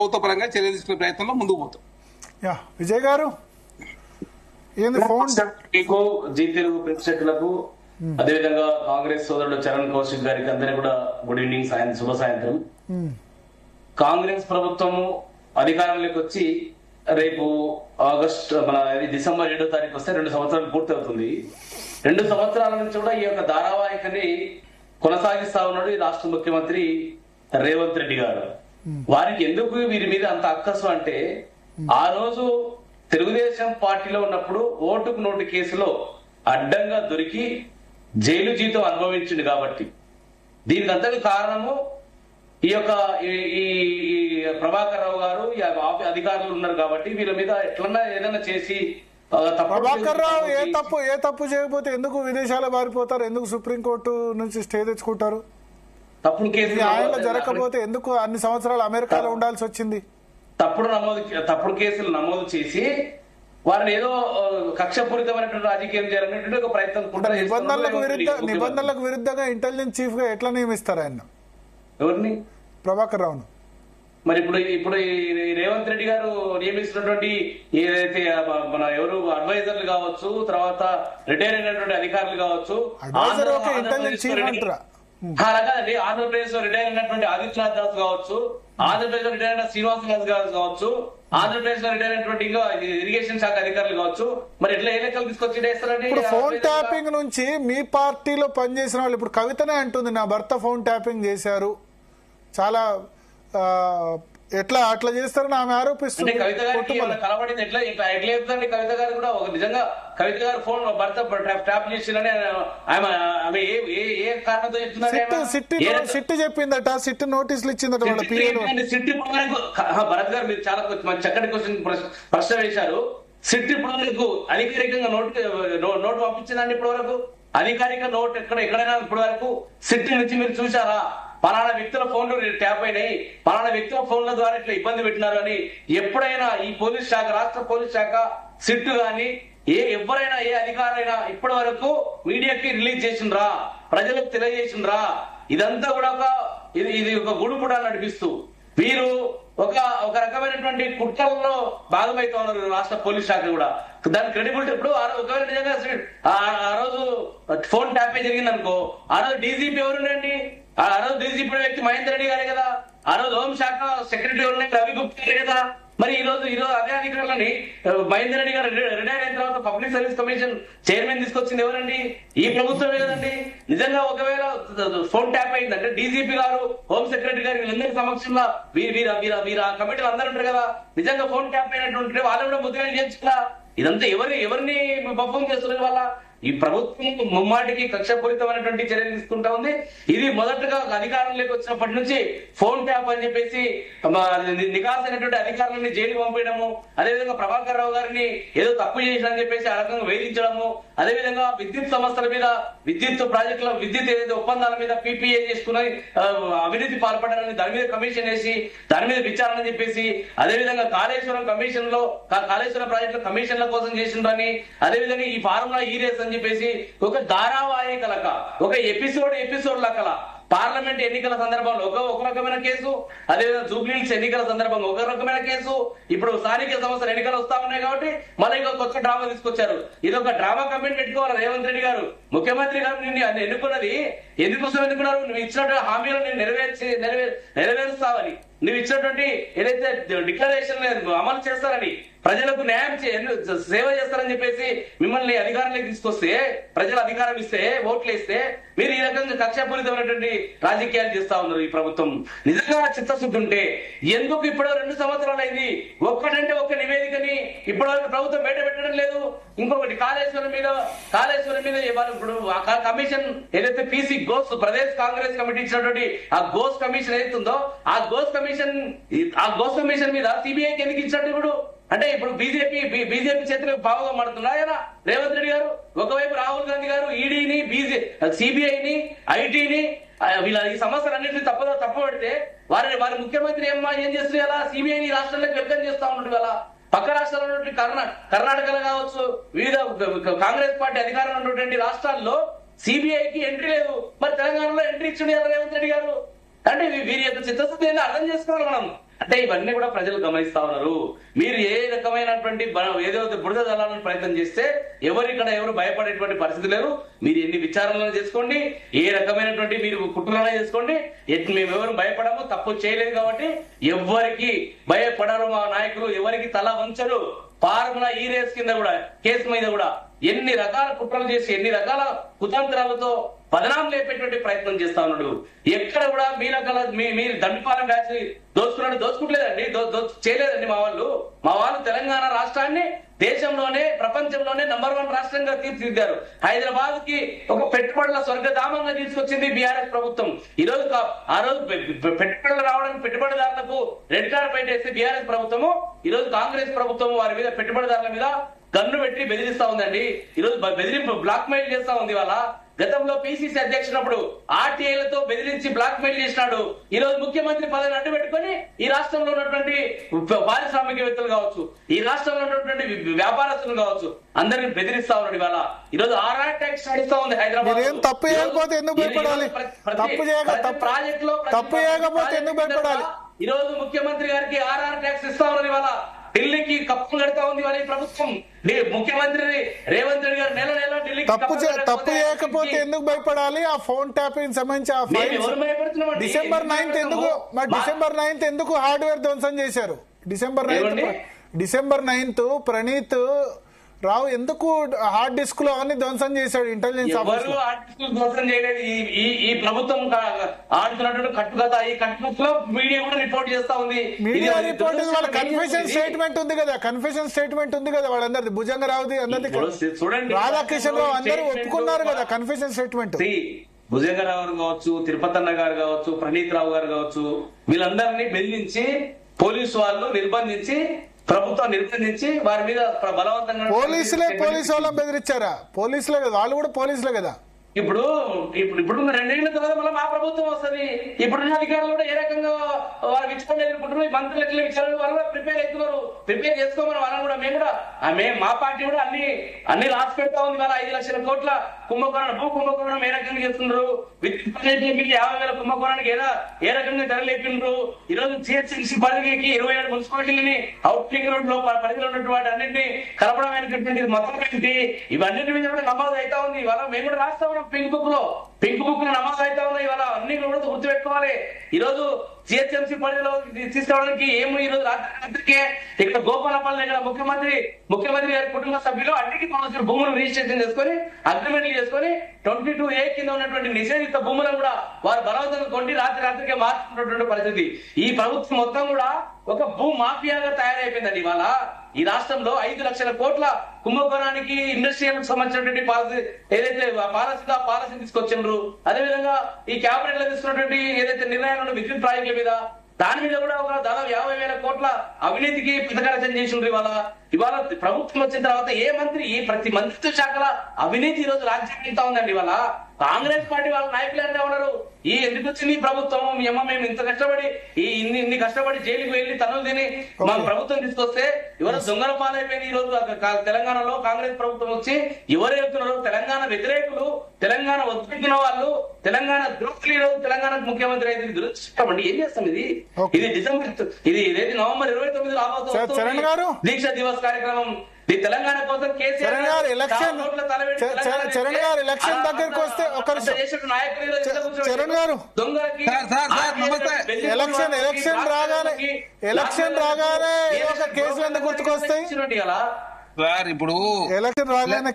ప్రభుత్వ పరంగా చర్యలు తీసుకునే ప్రయత్నంలో ముందుకు పోతాం. విజయ్ గారు మీకు జీ తెలుగు ప్రేక్షకులకు అదేవిధంగా కాంగ్రెస్ సోదరుడు చరణ్ కౌశిక్ గారికి అందరికీ కూడా గుడ్ ఈవినింగ్, శుభ సాయంత్రం. కాంగ్రెస్ ప్రభుత్వము అధికారంలోకి వచ్చి రేపు డిసెంబర్ 7వ తారీఖు వస్తే 2 సంవత్సరాలు పూర్తి అవుతుంది. 2 సంవత్సరాల నుంచి కూడా ఈ యొక్క ధారావాహికని కొనసాగిస్తా ఉన్నాడు ఈ రాష్ట్ర ముఖ్యమంత్రి రేవంత్ రెడ్డి గారు. వారికి ఎందుకు వీరి మీద అంత అక్కసు అంటే, ఆ రోజు తెలుగుదేశం పార్టీలో ఉన్నప్పుడు ఓటుకు నోటు కేసులో అడ్డంగా దొరికి జైలు జీతం అనుభవించింది కాబట్టి, దీనికి అంతటి కారణము ఈ యొక్క ఈ ప్రభాకర్ రావు గారు అధికారులు ఉన్నారు కాబట్టి వీళ్ళ మీద ఎట్లన్నా ఏదైనా చేసి. ప్రభాకర్ రావు ఏ తప్పు చేయకపోతే ఎందుకు విదేశాలు పారిపోతారు? ఎందుకు సుప్రీంకోర్టు నుంచి స్టే తెచ్చుకుంటారు? తప్పుడు కేసులు ఆయన జరగకపోతే ఎందుకు అన్ని సంవత్సరాలు అమెరికాలో ఉండాల్సి వచ్చింది? తప్పుడు కేసులు నమోదు చేసి వారిని ఏదో కక్షపూరితమైనటువంటి రాజకీయం చేయాలనేటువంటి ఒక ప్రయత్నం. నిబంధనలకు విరుద్ధంగా ఇంటెలిజెన్స్ చీఫ్ గా ఎట్లా నియమిస్తారు ఆయన? ఎవరిని? ప్రభాకర్ రావును. మరి ఇప్పుడు రేవంత్ రెడ్డి గారు నియమిస్తున్నటువంటి ఏదైతే మన ఎవరు అడ్వైజర్లు కావచ్చు, తర్వాత రిటైర్ అయినటువంటి అధికారులు కావచ్చు, అలాగే ఆంధ్రప్రదేశ్ లో రిటైర్ అయినటువంటి ఆదిత్యనాథ్ దాస్ కావచ్చు, ఆంధ్రప్రదేశ్ లో రిటైర్ అయిన శ్రీనివాస్ గారు కావచ్చు, ఆంధ్రప్రదేశ్ లో రిటైర్ అయినటువంటి ఇంకా ఇరిగేషన్ శాఖ అధికారులు కావచ్చు, మరి ఎట్లా ఏ లెక్కలు తీసుకొచ్చి వేస్తారండి? ఫోన్ ట్యాపింగ్ నుంచి మీ పార్టీలో పనిచేసిన వాళ్ళు ఇప్పుడు కవితనే అంటుంది, నా భర్త ఫోన్ ట్యాపింగ్ చేశారు, చాలా ఎట్లా అట్లా చేస్తారని ఆమె ఆరోపిస్తుంది. కవిత గారికి కలబడింది ఎట్లా చెప్తారండి? కవిత గారు కూడా నిజంగా కవిత గారు ఫోన్ భర్త ట్యాప్ చేసిందని ఆమె ఏ కారణంతో చెప్తున్నారు? సిట్ చెప్పిందట, సిట్ నోటీసులు ఇచ్చిందట. సిట్ ఇప్పుడు వరకు భరత్ గారు మీరు చాలా చక్కటి క్వశ్చన్ ప్రశ్న వేశారు. సిట్ ఇప్పుడు వరకు అధికారికంగా నోటు పంపించిందండి? ఇప్పటి వరకు అధికారిక నోట్ ఎక్కడైనా ఇప్పటి వరకు సిట్ నుంచి మీరు చూసారా? పలానా వ్యక్తుల ఫోన్లు ట్యాప్ అయినాయి, పలానా వ్యక్తుల ఫోన్ల ద్వారా ఇట్లా ఇబ్బంది పెట్టినారు అని ఎప్పుడైనా ఈ పోలీస్ శాఖ, రాష్ట్ర పోలీస్ శాఖ, సిట్ గాని ఎవరైనా ఏ అధికారైనా ఇప్పటి వరకు మీడియాకి రిలీజ్ చేసిండ్రా, ప్రజలకు తెలియజేసిండ్రా? ఇదంతా కూడా ఇది ఒక గుడుపుడా నడిపిస్తూ వీరు ఒక రకమైనటువంటి కుట్రల్లో భాగమైతే ఉన్నారు రాష్ట్ర పోలీస్ శాఖ కూడా. దాని క్రెడిబిలిటీ ఇప్పుడు ఒకవేళ నిజంగా ఆ రోజు ఫోన్ ట్యాపే జరిగింది అనుకో, ఆ రోజు డీజీపీ ఎవరుండండి? ఆ రోజు డీజీపీ వ్యక్తి మహేందర్ రెడ్డి గారే కదా. ఆ రోజు హోంశాఖ సెక్రటరీ ఎవరున్నాయి? రవి గుప్తా గారే కదా. మరి ఈ రోజు అదే అధికారులని మహేందర్ రెడ్డి గారు రిటైర్ అయిన తర్వాత పబ్లిక్ సర్వీస్ కమిషన్ చైర్మన్ తీసుకొచ్చింది ఎవరండి? ఈ ప్రభుత్వమే కదండి. నిజంగా ఒకవేళ ఫోన్ ట్యాప్ అయిందంటే డీజీపీ గారు, హోమ్ సెక్రటరీ గారు వీళ్ళందరి సమక్షంలో వీరు ఆ కమిటీలు అందరూ ఉంటారు కదా. నిజంగా ఫోన్ ట్యాప్ అయినటువంటి వాళ్ళు కూడా ముద్రలు చేయించుకున్నా. ఇదంతా ఎవరిని పర్ఫామ్ చేస్తున్నారు వాళ్ళ? ఈ ప్రభుత్వం ముమ్మాటికి కక్షపూరితమైనటువంటి చర్యలు తీసుకుంటా ఉంది. ఇది మొదటగా అధికారంలోకి వచ్చినప్పటి నుంచి ఫోన్ ట్యాప్ అని చెప్పేసి నికాసైనటువంటి అధికారులని జైలు పంపించడము, అదేవిధంగా ప్రభాకర్ రావు గారిని ఏదో తప్పు చేసినని చెప్పేసి ఆ రకంగా వేధించడము, అదేవిధంగా విద్యుత్ సమస్యల మీద, విద్యుత్ ప్రాజెక్టుల విద్యుత్ ఏదైతే ఒప్పందాల మీద పీపీఏ చేసుకుని అవినీతి పాల్పడాలని దాని మీద కమిషన్ వేసి దాని మీద విచారణ చెప్పేసి, అదేవిధంగా కాళేశ్వరం కమిషన్ లో కాళేశ్వరం ప్రాజెక్టుల కమిషన్ల కోసం చేసిండ్రని, అదేవిధంగా ఈ ఫార్ములా ఈ రేస్ అని చెప్పేసి ఒక ధారావాహిక లెక్క, ఒక ఎపిసోడ్ లెక్కల పార్లమెంట్ ఎన్నికల సందర్భంలో ఒక రకమైన కేసు, అదేవిధంగా జూబ్లీహిల్స్ ఎన్నికల సందర్భంగా ఒక రకమైన కేసు, ఇప్పుడు స్థానిక సంస్థల ఎన్నికలు వస్తా ఉన్నాయి కాబట్టి మళ్ళీ ఇంకొక కొత్త డ్రామా తీసుకొచ్చారు. ఇది ఒక డ్రామా కమిటీ పెట్టుకోవాలి రేవంత్ రెడ్డి గారు. ముఖ్యమంత్రి గారు నిన్ను ఎన్నుకున్నది ఎందుకోసం ఎన్నుకున్నారు? నువ్వు ఇచ్చినటువంటి హామీలను నేను నెరవేరుస్తావని, నువ్వు ఇచ్చినటువంటి ఏదైతే డిక్లరేషన్ అమలు చేస్తారని, ప్రజలకు న్యాయం సేవ చేస్తారని చెప్పేసి మిమ్మల్ని అధికారంలోకి తీసుకొస్తే, ప్రజలు అధికారం ఇస్తే, ఓట్లు వేస్తే మీరు ఈ రకంగా కక్షపూరితమైనటువంటి రాజకీయాలు చేస్తా ఉన్నారు. ఈ ప్రభుత్వం నిజంగా చిత్తశుద్ధి ఉంటే ఎందుకు ఇప్పుడు 2 సంవత్సరాలు అయింది ఒక్కటంటే ఒక్క నివేదికని ఇప్పటివరకు ప్రభుత్వం బయట పెట్టడం లేదు? ఇంకొకటి కాళేశ్వరం మీద ఇప్పుడు కమిషన్ ఏదైతే PC goes Pradesh Congress committee ఇచ్చినటువంటి ఆ గోస్ కమిషన్ ఏదైతుందో ఆ గోస్ కమిషన్ మీద సిబిఐకి ఎందుకు ఇచ్చినట్టు? ఇప్పుడు బీజేపీ చేతులకు భాగంగా మాడుతున్నారా రేవంత్ రెడ్డి గారు? ఒకవైపు రాహుల్ గాంధీ గారు ఈడీని, సిబిఐని, ఐటీని వీళ్ళ ఈ సమస్యలన్నింటినీ తప్పబడితే వారి ముఖ్యమంత్రి ఏం చేస్తున్నారు? ఇలా సిబిఐని రాష్ట్రాలకు వెల్కమ్ చేస్తా ఉన్నట్టు ఇలా పక్క రాష్ట్రాల్లో కర్ణాటకలో కావచ్చు, వివిధ కాంగ్రెస్ పార్టీ అధికారంలో ఉన్నటువంటి రాష్ట్రాల్లో సిబిఐకి ఎంట్రీ లేదు. మరి తెలంగాణలో ఎంట్రీ ఇచ్చింది రేవంత్ రెడ్డి గారు. అంటే వీరి యొక్క చిత్తశుద్ధి అర్థం చేసుకోవాలి మనం. అంటే ఇవన్నీ కూడా ప్రజలు గమనిస్తా ఉన్నారు. మీరు ఏ రకమైనటువంటి ఏదో బురద జల్లాలని ప్రయత్నం చేస్తే ఎవరు భయపడేటువంటి పరిస్థితి లేరు. మీరు ఎన్ని విచారణలు చేసుకోండి, ఏ రకమైనటువంటి మీరు కుట్రలైనా చేసుకోండి, మేమెవరు భయపడము, తప్పు చేయలేదు కాబట్టి ఎవరికి భయపడరు మా నాయకులు, ఎవరికి తల వంచరు. ఫార్ములా ఈ రేస్ కింద కూడా కేసు మీద కూడా ఎన్ని రకాల కుట్రలు చేసి ఎన్ని రకాల కుతంత్రాలతో బదనాం లేపేటువంటి ప్రయత్నం చేస్తా ఉన్నాడు. ఎక్కడ కూడా మీ రకాల మీరు దండపాలెం బ్యాచ్ దోచుకుంటలేదండి, చేయలేదండి. మా వాళ్ళు తెలంగాణ రాష్ట్రాన్ని దేశంలోనే ప్రపంచంలోనే నంబర్ 1 రాష్ట్రంగా తీర్చిదిద్దారు. హైదరాబాద్ కి ఒక పెట్టుబడుల స్వర్గధామంగా తీసుకొచ్చింది బీఆర్ఎస్ ప్రభుత్వం. ఆ రోజు పెట్టుబడులు రావడానికి పెట్టుబడిదారులకు రెడ్ కార్పెట్ వేస్తే బీఆర్ఎస్ ప్రభుత్వము, ఈ రోజు కాంగ్రెస్ ప్రభుత్వం వారి మీద పెట్టుబడిదారుల మీద గన్ను పెట్టి బెదిరిస్తా ఉందండి. ఈ రోజు బెదిరింపు బ్లాక్ మెయిల్ చేస్తా ఉంది. వాళ్ళ గతంలో పిసిసి అధ్యక్షునప్పుడు ఆర్టీఐలతో బెదిరించి బ్లాక్ మెయిల్ చేసినాడు. ఈ రోజు ముఖ్యమంత్రి పదవిని అడ్డు పెట్టుకుని ఈ రాష్ట్రంలో ఉన్నటువంటి పారిశ్రామికవేత్తలు కావచ్చు, ఈ రాష్ట్రంలో ఉన్నటువంటి వ్యాపారస్తులు కావచ్చు, అందరిని బెదిరిస్తా ఉన్నాడు. ఇవాళ ఈ రోజు ఆర్ఆర్ ట్యాక్స్ నడుస్తా ఉంది హైదరాబాద్. తప్పు చేయకపోతే ఎందుకు భయపడాలి? ప్రాజెక్ట్ లో తప్పు చేయకపోతే ఎందుకు భయపడాలి? ఈ రోజు ముఖ్యమంత్రి గారికి ఆర్ఆర్ ట్యాక్స్ ఇస్తా ఉన్నారు. ఇవాళ ఢిల్లీకి కప్పులు కడతా ఉంది వాళ్ళ ప్రభుత్వం. ముఖ్యమంత్రి రేవంత్ రెడ్డి గారు నెల ఢిల్లీకి తప్పు చేయకపోతే ఎందుకు భయపడాలి? ఆ ఫోన్ ట్యాపింగ్ సంబంధించి ఆ ఫైల్ డిసెంబర్ 9th ఎందుకు హార్డ్వేర్ ధ్వంసం చేశారు? డిసెంబర్ 9th ప్రణీత్ రావు ఎందుకు హార్డ్ డిస్క్ లో అన్ని ధ్వంసం చేశాడు? ఇంటెలిజెన్స్ ఆఫీసర్ హార్డ్ డిస్క్ ధ్వంసం చేయలేదు. ఈ ప్రభుత్వం ఆడుతున్నటువంటి కట్టుకథ, ఈ కట్టుకథలో మీడియా కూడా రిపోర్ట్ చేస్తా ఉంది. మీడియా రిపోర్ట్ వాళ్ళ కన్ఫెషన్ స్టేట్మెంట్ ఉంది కదా వాళ్ళందరిది, భుజంగరావుది అందరిది, చూడండి రాధాకిషన్ రావు అందరూ ఒప్పుకున్నారు కదా కన్ఫెషన్ స్టేట్మెంట్. భుజంగరావు కావచ్చు, తిరుపతి అన్న గారు కావచ్చు, ప్రణీత్ రావు గారు కావచ్చు, వీళ్ళందరినీ బెదిరించి పోలీసు వాళ్ళు నిర్బంధించి, ప్రభుత్వం నిర్బంధించి వారి మీద బలవంతంగా పోలీసు వాళ్ళని బెదిరించారా? పోలీసులే కదా, వాళ్ళు కూడా పోలీసులే కదా. ఇప్పుడు 2 ఏళ్ల తర్వాత మళ్ళీ మా ప్రభుత్వం వస్తుంది. ఇప్పుడున్న అధికారులు కూడా ఏ రకంగా వారు విచారణ ఎదుర్కొంటున్నారు, మంత్రులు ఎట్లా విచారణ వాళ్ళు ప్రిపేర్ చేసుకోమని వాళ్ళని కూడా మేము మా పార్టీ కూడా అన్ని రాసి పెడతా ఉంది. వాళ్ళ 5 లక్షల కోట్ల కుంభకోణం, భూ కుంభకోణం ఏ రకంగా చేస్తున్నారు, విద్యుత్ 50,000 కుంభకోణానికి ఏ రకంగా తెరలేపిండ్రు. ఈ రోజు జిహెచ్ఎంసీ పరిధికి 27 మున్సిపాలిటీలని అవుట్లింగ్ రోడ్ లో పరిధిలో ఉన్నటువంటి అన్నింటినీ కలపడమైనటువంటి మొత్తం ఏంటి, ఇవన్నింటి మీద కూడా నమోదు అవుతా ఉంది. ఇవాళ మేము కూడా రాస్తా ఉన్నాం. పింక్ బుక్ లో నమోదు అవుతా ఉన్నాయి. ఇవాళ అన్ని కూడా గుర్తుపెట్టుకోవాలి. ఈ రోజు జిహెచ్ఎంసీ పరిధిలో తీసుకోవడానికి ఈ రోజు రాత్రికి ఇక్కడ గోపాలపల్లి ఇక్కడ ముఖ్యమంత్రి గారి కుటుంబ సభ్యులు అన్నిటికీ కావాల్సిన భూములు రిజిస్ట్రేషన్ చేసుకుని అగ్రిమెంట్లు చేసుకుని 22A కింద ఉన్నటువంటి నిషేధిత భూములను కూడా వారు బలవంతంగా కొండి రాత్రికే మార్చుకున్నటువంటి పరిస్థితి. ఈ ప్రభుత్వం మొత్తం కూడా ఒక భూ మాఫియాగా తయారైపోయిందండి. ఇవాళ ఈ రాష్ట్రంలో 5 లక్షల కోట్ల కుంభకోణానికి ఇండస్ట్రియల్ సంబంధించినటువంటి పాలసీ ఏదైతే పాలసీ తీసుకొచ్చిండ్రు, అదేవిధంగా ఈ క్యాబినెట్ లో తీసుకున్నటువంటి ఏదైతే నిర్ణయాలు విద్యుత్ ప్రాజెక్టుల మీద దాని మీద కూడా ఒక దాదాపు 50,000 కోట్ల అవినీతికి పథకారచన చేసిండ్రు. ఇవాళ ప్రభుత్వం వచ్చిన తర్వాత ప్రతి మంత్రిత్వ శాఖల అవినీతి ఈ రోజు రాజ్యం వెళ్తా ఉందండి. ఇవాళ కాంగ్రెస్ పార్టీ వాళ్ళ నాయకులు అంటే ఉన్నారు, ఎందుకు వచ్చింది ఈ ప్రభుత్వం, మేము ఇంత కష్టపడి ఇన్ని కష్టపడి జైలుకి వెళ్లి తనులు తిని మా ప్రభుత్వం తీసుకొస్తే ఎవరు దొంగల పాలైపోయింది. ఈ రోజు తెలంగాణలో కాంగ్రెస్ ప్రభుత్వం వచ్చి ఎవరు వెళ్తున్నారు? తెలంగాణ వ్యతిరేకులు, తెలంగాణ ఒత్తిడిన వాళ్ళు, తెలంగాణ ద్రోహులు ఈ రోజు తెలంగాణకు ముఖ్యమంత్రి అయితే దురదృష్టమండి. ఏం చేస్తాం? ఇది నవంబర్ 29 రాబోతుంది దీక్ష దివస్ కార్యక్రమం. తెలంగాణ కోసం చరణ్ గారు ఎలక్షన్ దగ్గరికి వస్తే చరణ్ గారు ఎలక్షన్ రాగానే కేసులు ఎందుకు గుర్తుకొస్తాయి? ఇప్పుడు ఎలక్షన్ రాగానే